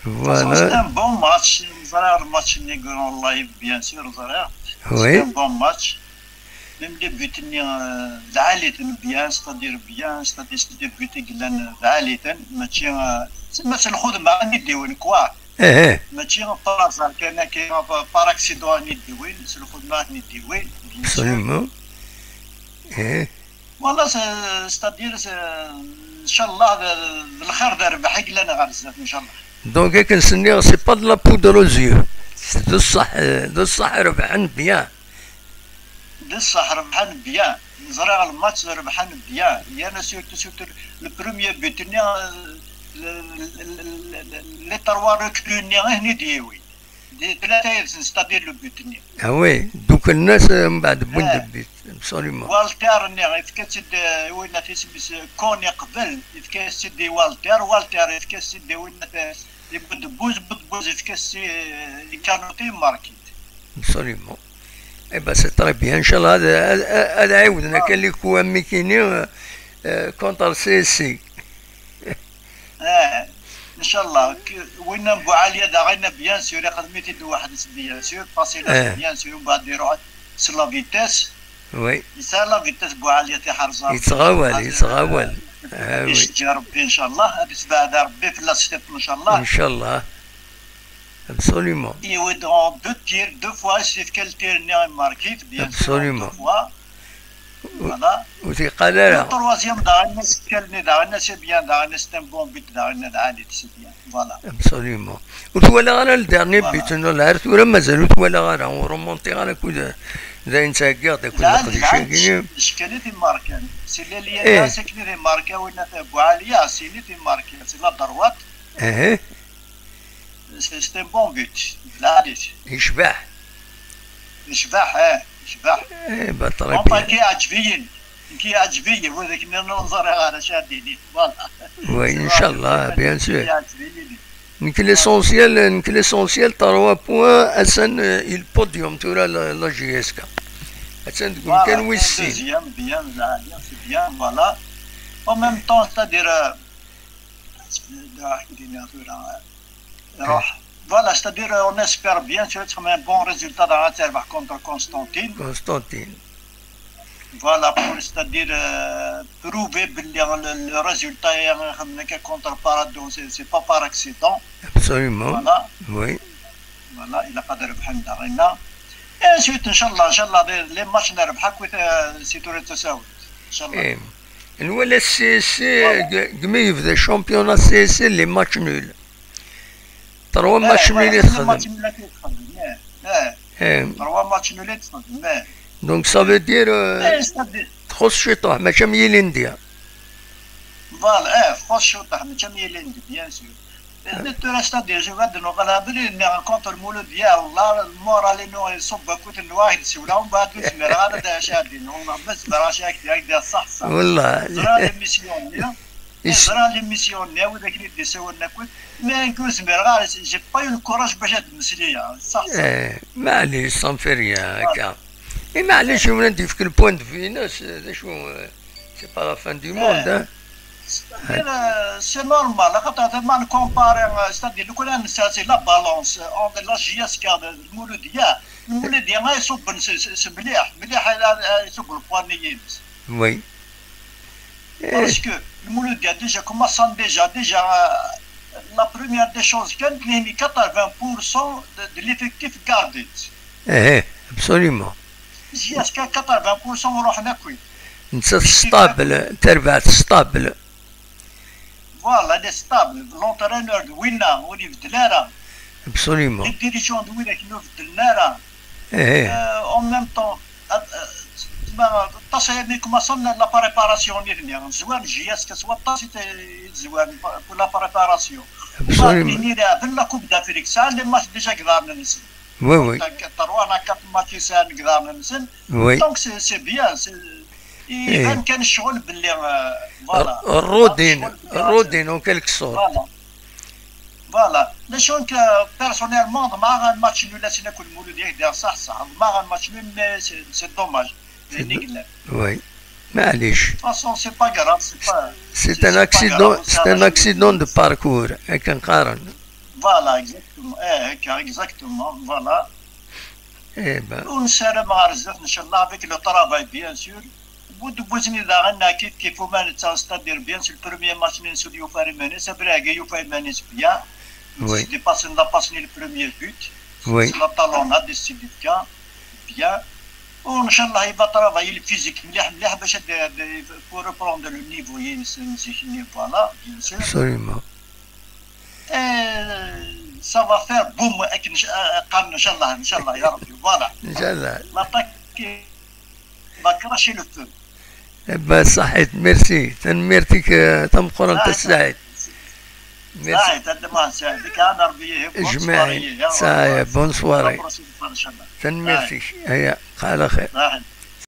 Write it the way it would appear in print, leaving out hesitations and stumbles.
C'était Voilà. un bon match. Vous avez un match en live, bien sûr. C'était Oui. un bon match. Même les buts, العالية bien, c'est-à-dire bien, c'est-à-dire des buts qui العالية. ماشي الخدمة نديوين كوا. Eh, ماشي بارازار كاين بار اكسيدون نديوين، سي الخدمة نديوين bien sûr. absolument. Eh. والله c'est-à-dire ان شاء الله الخير دار بحق لنا غير بزاف ان شاء الله. Donc, c'est pas de la poudre aux yeux. C'est de الصح ربحان bien. بصح ربحان بيان، زرع الماتش ربحان بيان. يانا سورتو لو بروميير بوت لي تروا ركلوني هني ديوي دي ثلاثة ستادير لو بوت. Ah oui. Donc, الناس من بعد بوند absolument. والتير إذا كتسد وين تسمس كوني قبل إذا كتسد والتير إذا كتسد وين يبد بوز إذا كتسد كانوا تيم ماركيت. Absolument. Eh ben, c'est très bien. Inch'Allah, هذا عاودنا كان اللي كوا ميكيني كونتر السي سي. ان شاء الله وين نبو عاليه داغينا بيان سور خدمتي دو واحد بيان سور فاصيله بيان سور بعد يروح سي لا فيتاس. وي. يسال لا فيتاس بو عاليه تاع حرزه يتغاول. يشجع ربي ان شاء الله. هذا بعد ربي في لاستيب ان شاء الله. ان شاء الله. Absolument. يودون دو تير دو فوا سيف كال تير ني ماركيت بيان سور دو فوا. فوالا. وثقال لا. التروازيام داغنا سكلني داغنا سي بيان داغنا ستان بون بيت داغنا العالي سي بيان. فوالا. Absolument. وتولى غانا الدارني بيت انه العرس ولا مازال تولى غانا ورمونتي غانا كود ذا انت كاع داك القضيه شكلي في ماركان سي اللي ساكنين في ماركا وين بو عاليه سيني في ماركا سي لا دروات. سي ان بون بوت العالي يشبح. يشبح بطريقة كيعجبني وذاك ننظر على شاديني. فوالا. وي ان شاء الله بيان سور. يمكن ليسونسيال 3 بوان اسن البوديوم تورا لا جي اس كا اسن تقول كان ويسي بيان فوالا. او ميم طون ستادير روح فوالا ستادير اون اسبير بيان سور تخمم ان بون ريزولتا داغا تربح كونتر كونستانتين. Voilà, pour c'est-à-dire prouver que le résultat est contre Paradon, c'est pas par accident. Absolument. Voilà. Oui. Voilà, il a pas de rebhan d'arena. Et ensuite, Inch'Allah, les matchs ne rebhak c'est tout le temps. Inch'Allah. ولا السي سي قمي يبدا الشامبيونات السي سي لي ماتش نول 3 ماتش نول يتخدم. 3 ماتش نول يتخدم. دونك سا فو دير تخص شطح ماشي ميلينديا. فوالا تخص شطح ماشي ميلينديا بيان سور. نتورا ستادير جو غاد نوغلا بلي نكونتر المولود ديال والله المورا اللي نو يصب كوت الواحد سولا ومن بعد نسمع غادا شادين والله بس براشاك ديال صح والله زرا ليميسيون زرا ليميسيون وذاك اللي ديسولنا كوت ما نقول سمير غير جي با يو الكوراج باش هاد المسليه صح. معليش صنفي ريان هكا. معليش ولادي في كل بوينت في ناس شو سي با لا فان دو موند. سي نورمال خاطر ما نكومباري ستادير لو كان نساسي لا بالونس اون لا جي اس كا المولوديه ما يصب مليح يصب البوانيين. وي. باسكو المولوديه ديجا كوماسون ديجا لا بروميير دي شوز كانت لي 80% دو ليفيكتيف كارديت. ابسوليومون. جي اس كا 80% روحنا كوين. انت ستابل تربع ستابل. فوالا لي ستابل لونترينور وينا ولي في الدلاره. ابسوليومون. لي ديريجون وينا كانوا في الدلاره. اون ميم طون تصايبني كما صلنا لا بريباراسيون ديالنا زوان جي اس كسوا طاسي زوان بو لا بريباراسيون. ابسوليومون. بلا كوب دافريك ساعه اللي ماتش ديجا قدرنا نسن. وي وي. طروانا كات ماتش ساعه قدرنا نسن. وي. دونك سي بيان يبان كان الشغل باللي فوالا الرودين اون كيلك سورت. فوالا لا شونك بيرسونيلمون مع الماتش نول سينا كل مولود يدير صح مع الماتش نول سي دوماج. وي معليش. فاصون سي با غراف سي ان اكسيدون دو باركور هكا نقارن. فوالا اكزاكتومون هكا اكزاكتومون فوالا. ايه با ونسالم مع رزق ان شاء الله افيك لو طرافاي بيان سور. ودبوزني ذا غنا كيف ما نتاستادير بيان سور البروميير ماتش نسو يوفاري مانيس ابراغي يوفاري مانيس بيان. وي دي باسن لا باسني البروميير بوت. وي لا طالون دي سيديكا بيان. وان شاء الله يبقى طرافاي الفيزيك مليح مليح باش بور ريبروندر لو نيفو ينسيني فوالا بيان سور. ابسوليومون. Ça va faire boum قام ان شاء الله ان شاء الله يا ربي فوالا. ان شاء الله. لاطاك ما كراشي لو فو. با صحيت ميرسي تنميرتك تمقرن تسعد. سعيد هذا ما سعيدك انا ربي اجمعين سايا بون سواري تنميرتك هيا على خير.